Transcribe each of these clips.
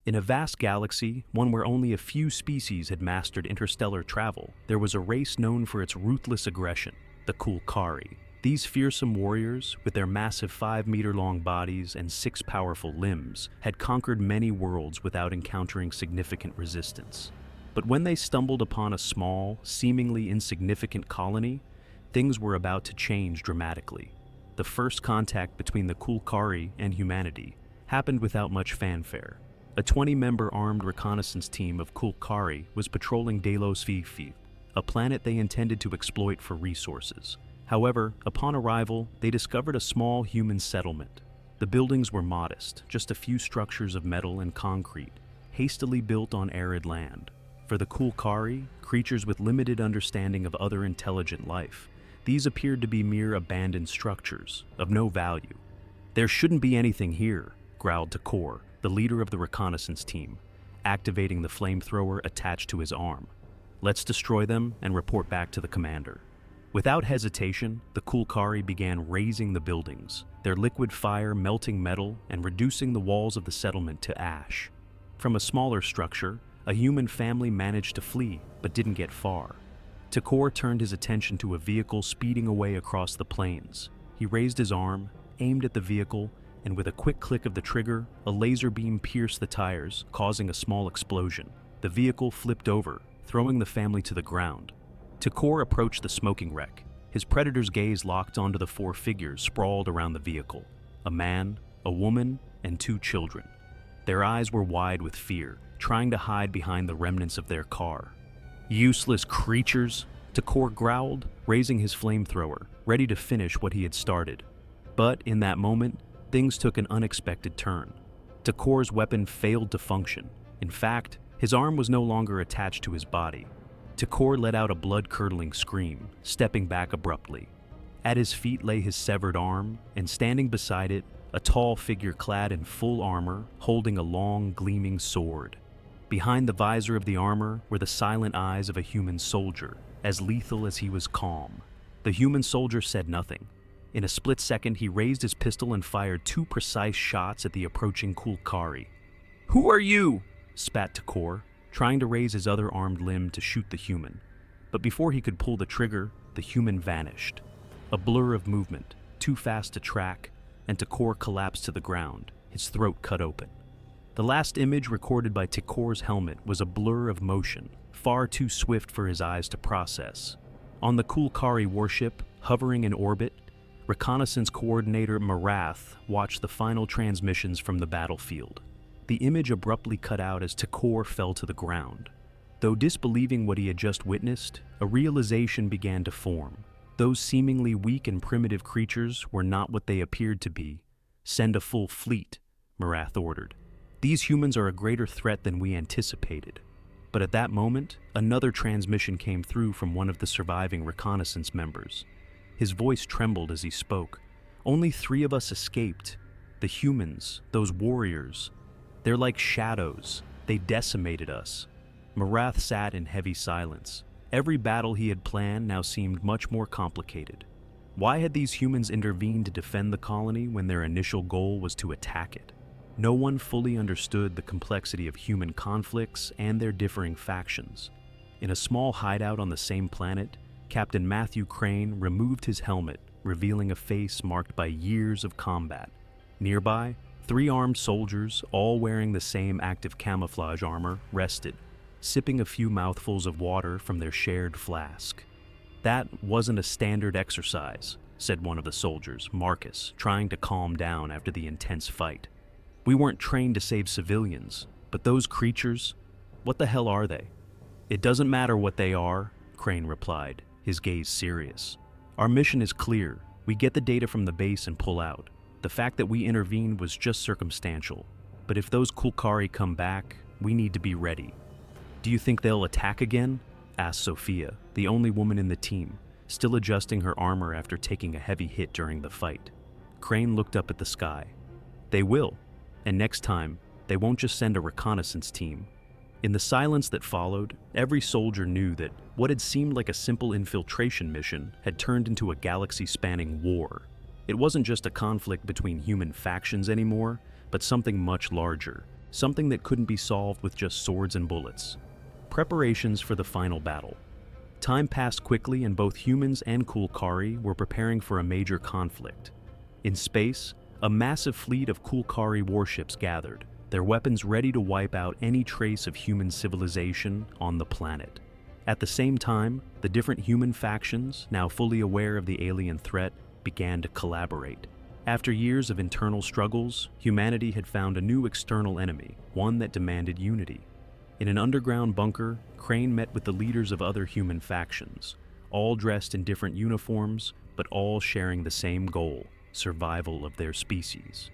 In a vast galaxy, one where only a few species had mastered interstellar travel, there was a race known for its ruthless aggression, the Kulkari. These fearsome warriors, with their massive 5-meter-long bodies and 6 powerful limbs, had conquered many worlds without encountering significant resistance. But when they stumbled upon a small, seemingly insignificant colony, things were about to change dramatically. The first contact between the Kulkari and humanity happened without much fanfare. A 20-member armed reconnaissance team of Kulkari was patrolling Delos Fifi, a planet they intended to exploit for resources. However, upon arrival, they discovered a small human settlement. The buildings were modest, just a few structures of metal and concrete, hastily built on arid land. For the Kulkari, creatures with limited understanding of other intelligent life, these appeared to be mere abandoned structures, of no value. "There shouldn't be anything here," growled Takor, the leader of the reconnaissance team, activating the flamethrower attached to his arm. "Let's destroy them and report back to the commander." Without hesitation, the Kulkari began razing the buildings, their liquid fire melting metal and reducing the walls of the settlement to ash. From a smaller structure, a human family managed to flee, but didn't get far. Takor turned his attention to a vehicle speeding away across the plains. He raised his arm, aimed at the vehicle, and with a quick click of the trigger, a laser beam pierced the tires, causing a small explosion. The vehicle flipped over, throwing the family to the ground. Takor approached the smoking wreck. His predator's gaze locked onto the 4 figures sprawled around the vehicle: a man, a woman, and 2 children. Their eyes were wide with fear, trying to hide behind the remnants of their car. "Useless creatures," Takor growled, raising his flamethrower, ready to finish what he had started. But in that moment, things took an unexpected turn. Takor's weapon failed to function. In fact, his arm was no longer attached to his body. Takor let out a blood-curdling scream, stepping back abruptly. At his feet lay his severed arm, and standing beside it, a tall figure clad in full armor, holding a long, gleaming sword. Behind the visor of the armor were the silent eyes of a human soldier, as lethal as he was calm. The human soldier said nothing. In a split second, he raised his pistol and fired 2 precise shots at the approaching Kulkari. "Who are you?" spat Takor, trying to raise his other armed limb to shoot the human. But before he could pull the trigger, the human vanished. A blur of movement, too fast to track, and Takor collapsed to the ground, his throat cut open. The last image recorded by Takor's helmet was a blur of motion, far too swift for his eyes to process. On the Kulkari warship, hovering in orbit, reconnaissance coordinator Marath watched the final transmissions from the battlefield. The image abruptly cut out as Takor fell to the ground. Though disbelieving what he had just witnessed, a realization began to form. Those seemingly weak and primitive creatures were not what they appeared to be. "Send a full fleet," Marath ordered. "These humans are a greater threat than we anticipated." But at that moment, another transmission came through from one of the surviving reconnaissance members. His voice trembled as he spoke. "Only 3 of us escaped. The humans, those warriors, they're like shadows. They decimated us." Marath sat in heavy silence. Every battle he had planned now seemed much more complicated. Why had these humans intervened to defend the colony when their initial goal was to attack it? No one fully understood the complexity of human conflicts and their differing factions. In a small hideout on the same planet, Captain Matthew Crane removed his helmet, revealing a face marked by years of combat. Nearby, 3 armed soldiers, all wearing the same active camouflage armor, rested, sipping a few mouthfuls of water from their shared flask. "That wasn't a standard exercise," said one of the soldiers, Marcus, trying to calm down after the intense fight. "We weren't trained to save civilians, but those creatures, what the hell are they?" "It doesn't matter what they are," Crane replied, his gaze serious. "Our mission is clear. We get the data from the base and pull out. The fact that we intervened was just circumstantial. But if those Kulkari come back, we need to be ready." "Do you think they'll attack again?" asked Sophia, the only woman in the team, still adjusting her armor after taking a heavy hit during the fight. Crane looked up at the sky. "They will. And next time, they won't just send a reconnaissance team." In the silence that followed, every soldier knew that what had seemed like a simple infiltration mission had turned into a galaxy-spanning war. It wasn't just a conflict between human factions anymore, but something much larger. something that couldn't be solved with just swords and bullets. Preparations for the final battle. Time passed quickly and both humans and Kulkari were preparing for a major conflict. In space, a massive fleet of Kulkari warships gathered, their weapons ready to wipe out any trace of human civilization on the planet. At the same time, the different human factions, now fully aware of the alien threat, began to collaborate. After years of internal struggles, humanity had found a new external enemy, one that demanded unity. In an underground bunker, Crane met with the leaders of other human factions, all dressed in different uniforms, but all sharing the same goal: survival of their species.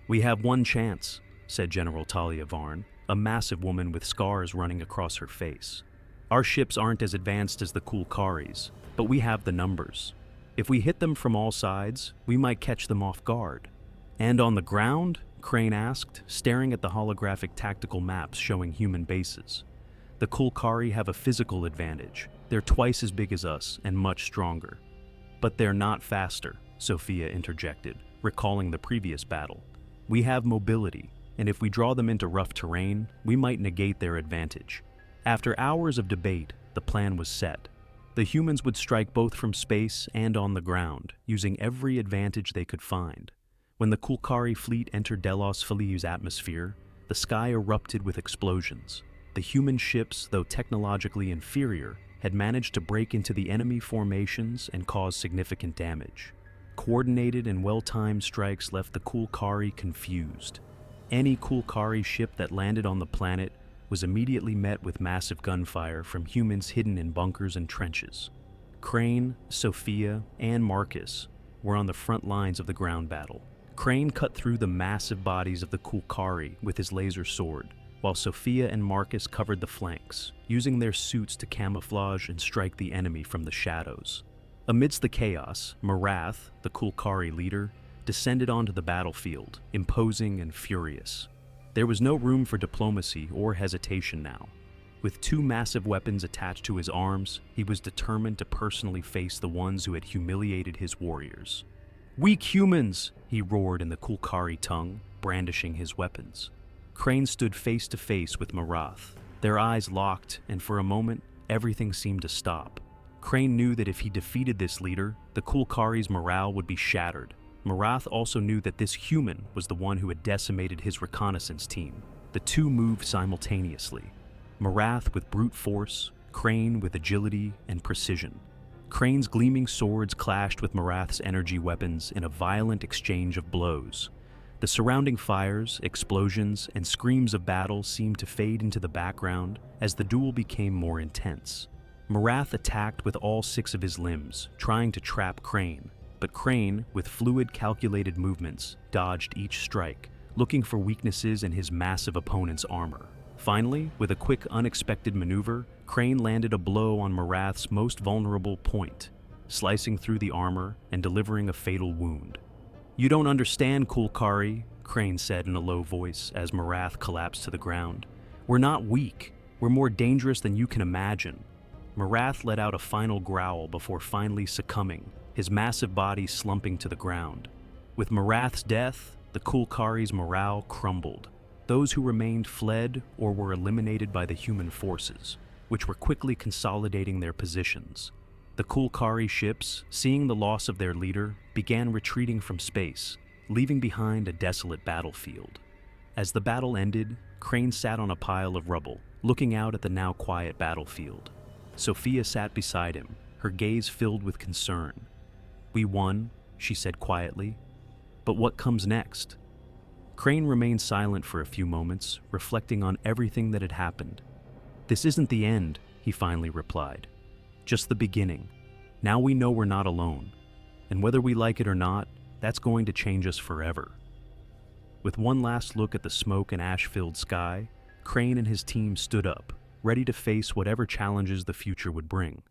"We have one chance," said General Talia Varn, a massive woman with scars running across her face. "Our ships aren't as advanced as the Kulkaris, but we have the numbers. If we hit them from all sides, we might catch them off guard." "And on the ground?" Crane asked, staring at the holographic tactical maps showing human bases. "The Kulkari have a physical advantage. They're twice as big as us and much stronger." "But they're not faster," Sophia interjected, recalling the previous battle. "We have mobility, and if we draw them into rough terrain, we might negate their advantage." After hours of debate, the plan was set. The humans would strike both from space and on the ground, using every advantage they could find. When the Kulkari fleet entered Delos Philiu's atmosphere, the sky erupted with explosions. The human ships, though technologically inferior, had managed to break into the enemy formations and cause significant damage. Coordinated and well-timed strikes left the Kulkari confused. Any Kulkari ship that landed on the planet was immediately met with massive gunfire from humans hidden in bunkers and trenches. Crane, Sophia, and Marcus were on the front lines of the ground battle. Crane cut through the massive bodies of the Kulkari with his laser sword, while Sophia and Marcus covered the flanks, using their suits to camouflage and strike the enemy from the shadows. Amidst the chaos, Marath, the Kulkari leader, descended onto the battlefield, imposing and furious. There was no room for diplomacy or hesitation now. With two massive weapons attached to his arms, he was determined to personally face the ones who had humiliated his warriors. "Weak humans!" he roared in the Kulkari tongue, brandishing his weapons. Crane stood face to face with Marath. Their eyes locked, and for a moment, everything seemed to stop. Crane knew that if he defeated this leader, the Kulkari's morale would be shattered. Marath also knew that this human was the one who had decimated his reconnaissance team. The two moved simultaneously. Marath with brute force, Crane with agility and precision. Crane's gleaming swords clashed with Marath's energy weapons in a violent exchange of blows. The surrounding fires, explosions, and screams of battle seemed to fade into the background as the duel became more intense. Marath attacked with all 6 of his limbs, trying to trap Crane, but Crane, with fluid, calculated movements, dodged each strike, looking for weaknesses in his massive opponent's armor. Finally, with a quick, unexpected maneuver, Crane landed a blow on Marath's most vulnerable point, slicing through the armor and delivering a fatal wound. "You don't understand, Kulkari," Crane said in a low voice as Marath collapsed to the ground. "We're not weak. We're more dangerous than you can imagine." Marath let out a final growl before finally succumbing, his massive body slumping to the ground. With Marath's death, the Kulkari's morale crumbled. Those who remained fled or were eliminated by the human forces, which were quickly consolidating their positions. The Kulkari ships, seeing the loss of their leader, began retreating from space, leaving behind a desolate battlefield. As the battle ended, Crane sat on a pile of rubble, looking out at the now quiet battlefield. Sophia sat beside him, her gaze filled with concern. "We won," she said quietly. "But what comes next?" Crane remained silent for a few moments, reflecting on everything that had happened. "This isn't the end," he finally replied. "Just the beginning. Now we know we're not alone. And whether we like it or not, that's going to change us forever." With one last look at the smoke and ash-filled sky, Crane and his team stood up, ready to face whatever challenges the future would bring.